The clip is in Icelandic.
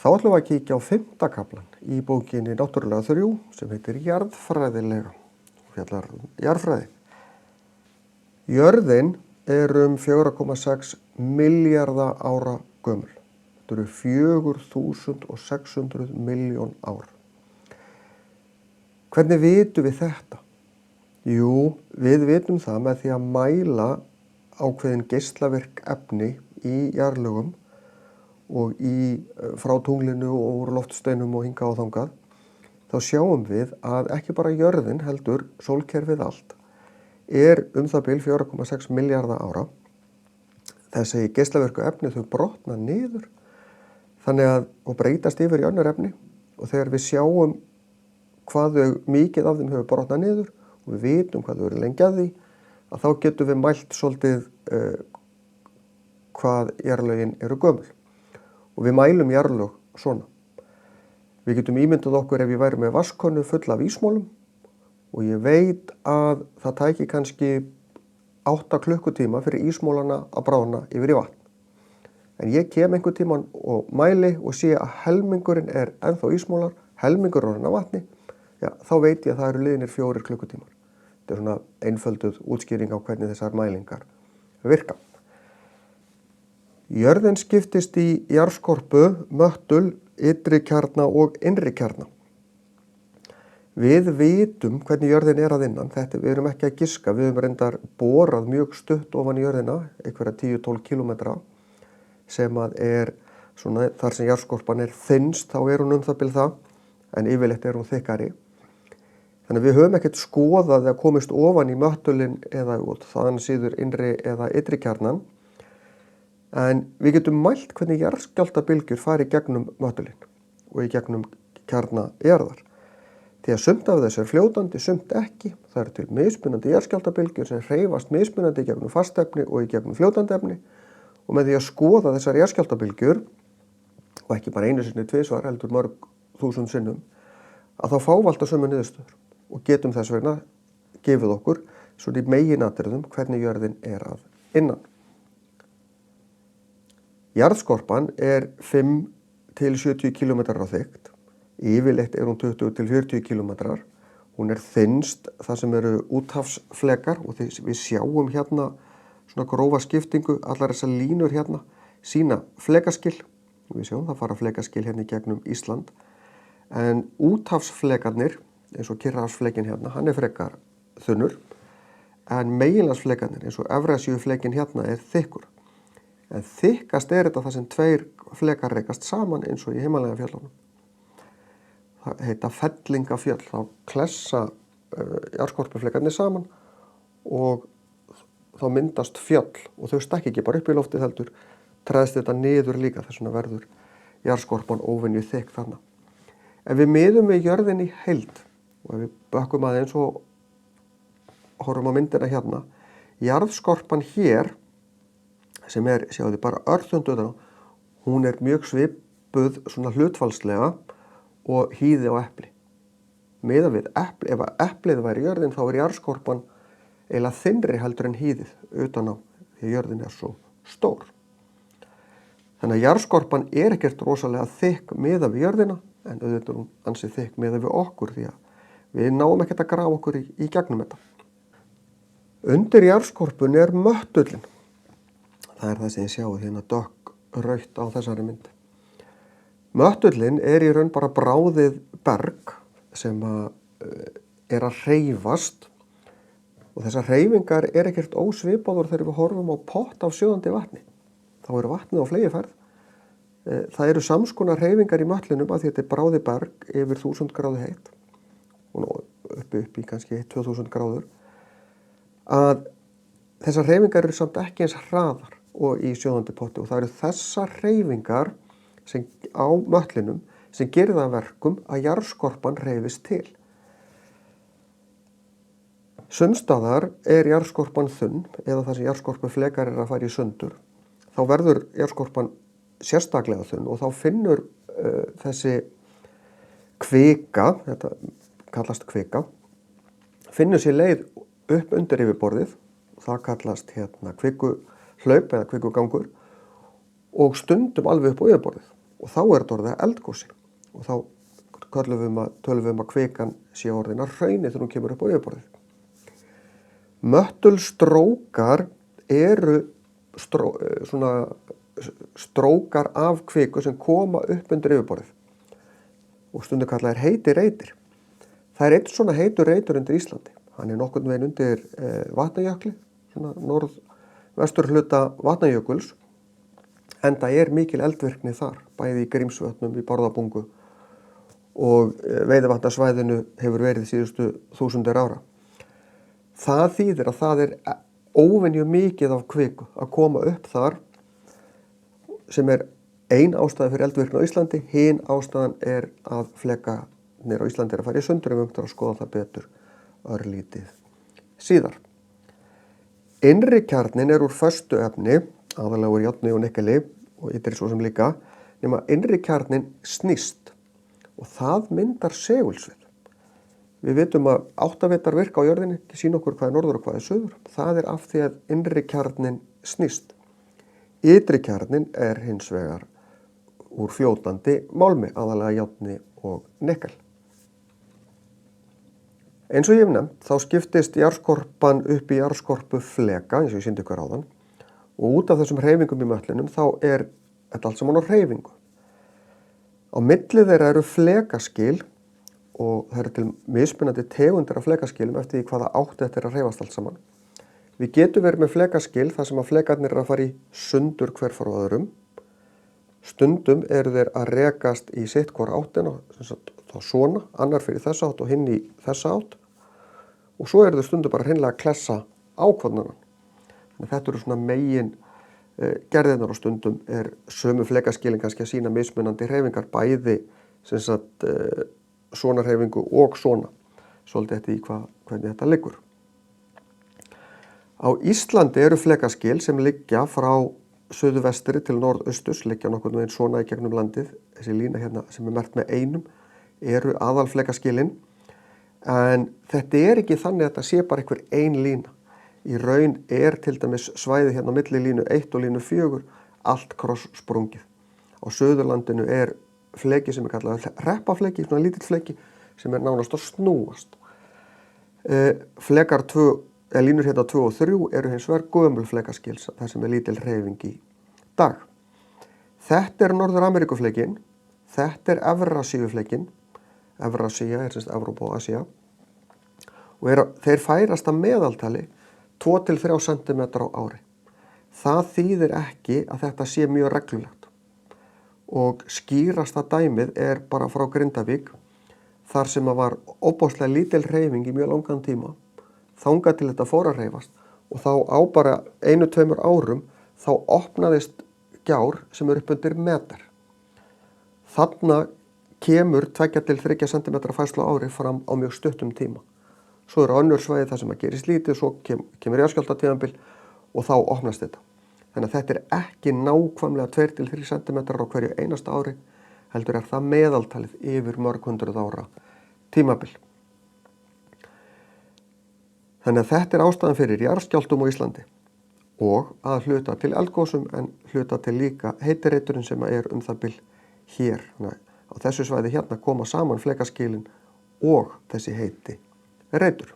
Þá ætlum við að kíkja á 5. kaflan í bókinni Náttúrulega 3 sem heitir Jarðfræðilega og fjallar jarðfræði. Jörðin er 4,6 milljarða ára gömul. Þetta eru 4.600 milljón ár. Hvernig vitum við þetta? Jú, við vitum það með því að mæla ákveðin geislavirk efni í jarðlögum og frá tunglinu og úr loftsteinum og hingað og þangað. Þá sjáum við að ekki bara jörðin heldur sólkerfið allt það bil 4,6 milljarða ára. Þessi geislavirku efni þau brotna niður og breytast yfir í önnur efni, og þegar við sjáum mikið af þeim hefur brotnað niður og við vitum hvað þau eru lengi að því, að þá getum við mælt svolítið hvað jarðlögin eru gömul. Og við mælum jarðlög svona. Við getum ímyndað okkur ef ég væri með vatnskönnu full af ísmolum og ég veit að það tæki kannski 8 klukkutíma fyrir ísmolana að bráðna yfir í vatn. En ég kem einhvern tímann og mæli og sé að helmingurinn er ennþá ísmolar, helmingur orðinn af vatni, þá veit ég að það eru liðnir 4 klukkutímar. Þetta er svona einfölduð útskýring á hvernig þessar mælingar virka. Jörðin skiptist í jarðskorpu, möttul, ytri kjarna og innri kjarna. Við vitum hvernig jörðin er að innan. Við erum ekki að giska, við höfum reyndar borað mjög stutt ofan í jörðina, einhverja 10-12 kilometra, sem er svona, þar sem jarðskorpan er þynnst, þá er hún það bil það, en yfirleitt er hún þykkari. Þannig að við höfum ekkert skoðað eða komist ofan í möttulinn eða þaðan síður innri eða ytri kjarnan. En við getum mælt hvernig jarðskjálftabylgjur fari gegnum möttulinn og í gegnum kjarna jarðar. Því að sumt af þessu er fljótandi, sumt ekki. Það eru til mismunandi jarðskjálftabylgjur sem hreyfast mismunandi í gegnum fast efni og í gegnum fljótandi efni. Og með því að skoða þessar jarðskjálftabylgjur, og ekki bara einu sinni, tvisvar, heldur mörg þúsund sinnum, að þá fáum við alltaf sömu niðurstöður og getum þess vegna gefið okkur svona í meginatriðum hvernig jörðin er að innan. Jarðskorpan er 5-70 kilometrar á þykkt. Yfirleitt er hún 20-40 kilometrar. Hún er þynnst þar sem eru úthafsflekar og við sjáum hérna svona grófa skiptingu, allar þessar línur hérna sína flekaskil. Við sjáum það fara flekaskil hérna í gegnum Ísland. En úthafsflekarnir, eins og Kyrrahafsflekin hérna, hann er frekar þunnur. En meginlandsflekarnir, eins og Evrasíuflekin hérna, er þykkur. En þykkast er þetta þar sem 2 flekar rekast saman eins og í Himalajafjöllunum. Það heita fellingafjöll, þá klessa jarðskorpuflekarnir saman og þá myndast fjöll og þau stekki ekki bara upp í loftið heldur, treðst þetta niður líka, þess vegna verður jarðskorpan óvenju þykk þarna. Ef við miðum við jörðin í heild og ef við bökkum aðeins og horfum á myndina hérna, jarðskorpan hér sem er, sjáðu bara örþunduðna, hún er mjög svipuð svona hlutfallslega og hýði á epli. Miðað við epli, ef eplið væri jörðin þá er jarðskorpan eiginlega þynnri heldur en hýðið utan á, því jörðin er svo stór. Þannig að jarðskorpan er ekkert rosalega þykk miðað við jörðina, en auðvitað er hún ansið þykk miðað við okkur því að við náum ekkert að grafa okkur í gegnum þetta. Undir jarðskorpun er möttullin. Það er það sem ég sjáu hérna dökkrautt á þessari mynd. Möttullin er í raun bara bráðið berg sem er að hreyfast og þessar hreyfingar er ekkert ósvipaður þegar við horfum á pott af sjóðandi vatni. Þá er vatnið á fleygiferð. Það eru samskonar hreyfingar í möttlinum að því þetta er bráðið berg yfir 1000 gráðu heitt og upp í kannski 2000 gráður. Að þessar hreyfingar eru samt ekki eins hraðar og í sjóðandi potti og það eru þessar hreyfingar á möttlinum sem gerir það að verkum að jarðskorpan hreyfist til. Sumstaðar er jarðskorpan þunn eða þar sem jarðskorpuflekar er að fara í sundur. Þá verður jarðskorpan sérstaklega þunn og þá finnur þessi kvika, þetta kallast kvika, finnur sér leið upp undir yfirborðið. Það kallast kvikuhlaup eða kvikugangur og stundum alveg upp á yfirborðið. og þá þetta orðið að eldgosi og þá tölum við að kvikan sé orðin að hrauni þegar hún kemur upp á yfirborðið. Möttulstrókar eru svona strókar af kviku sem koma upp undir yfirborðið og stundum kallaðir heitir reitir. Það einn svona heitur reitur undir Íslandi. Hann nokkurn veginn undir Vatnajökli, svona norðvestur hluta Vatnajökuls, enda mikil eldvirkni þar, bæði í Grímsvötnum, í Bárðarbungu og veiðivatnasvæðinu hefur verið síðustu 1000 ára. Það þýðir að það óvenju mikið af kviku að koma upp þar sem ein ástæða fyrir eldvirkni á Íslandi, hin ástæðan að flekarnir á Íslandi að fara í sundur við að skoða það betur örlítið síðar. Innri kjarninn úr föstu efni, aðallega úr járni og nikkeli og ytri svo sem líka, nema innri kjarninn snýst og það myndar segulsvið. Við vitum að áttavitar virka á jörðinni, sýna okkur hvað norður og hvað suður. Það af því að innri kjarninn snýst. Ytri kjarninn hins vegar úr fljótandi málmi, aðalega járni og nikkel. Eins og ég hef nefnt, þá skiptist jarðskorpan upp í jarðskorpufleka, eins og ég sýndi ykkur áðan, og út af þessum hreyfingum í möttlinum þá þetta allt saman á hreyfingu. Á milli þeirra eru flekaskil og það eru til mismunandi tegundir af flekaskilum eftir því hvaða átt þetta að hreyfast allt saman. Við getum verið með flekaskil þar sem að flekarnir að fara í sundur hver frá öðrum. Stundum þeir að rekast í sitt hvor áttina, þá svona, annar fyrir þessa átt og hinn í þessa átt. Og svo þeir stundum bara hreinlega að klessa ákvörðunan. Þannig þetta eru svona megin gerðirnar og stundum sömu flekaskilin kannski að sýna mismunandi hreyfingar, bæði svona hreyfingu og svona. Svolítið eftir í hvernig þetta liggur. Á Íslandi eru flekaskil sem liggja frá suðvestri til norðausturs, liggja nokkurn veginn svona í gegnum landið. Þessi lína hérna sem merkt með einum eru aðalflekaskilin. En þetta ekki þannig að þetta sé bara einhver ein lína. Í raun til dæmis svæði hérna á milli línu 1 og línu 4 allt krosssprungið. Á Suðurlandinu fleki sem kallað reppafleki, svona lítill fleki sem nánast að snúast. Línur hérna 2 og 3 eru hins vegar gömul flekaskil, þar sem lítil hreyfing í dag. Þetta Norður-Ameríkuflekin, þetta Evrasíuflekin. Evrasía sem sagt Evrópa og Asía. Og þeir færast að meðaltali 2-3 cm á ári. Það þýðir ekki að þetta sé mjög reglulegt. Og skýrasta dæmið bara frá Grindavík, þar sem var óbáslega lítil hreyfing í mjög langan tíma, þangað til þetta fór að hreyfast og þá á bara 1-2 árum þá opnaðist gjár sem upp undir meter. Þarna kemur 2-3 cm færslu á ári fram á mjög stuttum tíma. Svo önnur svæði þar sem gerist lítið, svo kemur jarðskjálftatímabil og þá opnast þetta. Þannig að þetta ekki nákvæmlega 2-3 cm á hverju einasta ári, heldur það meðaltalið yfir mörg 100 ára tímabil. Þannig að þetta ástæðan fyrir jarðskjálftum á Íslandi og að hluta til eldgosum en hluta til líka heitireiturinn sem það bil hér. Þannig að á þessu svæði hérna koma saman flekaskilin og þessi heiti reitur.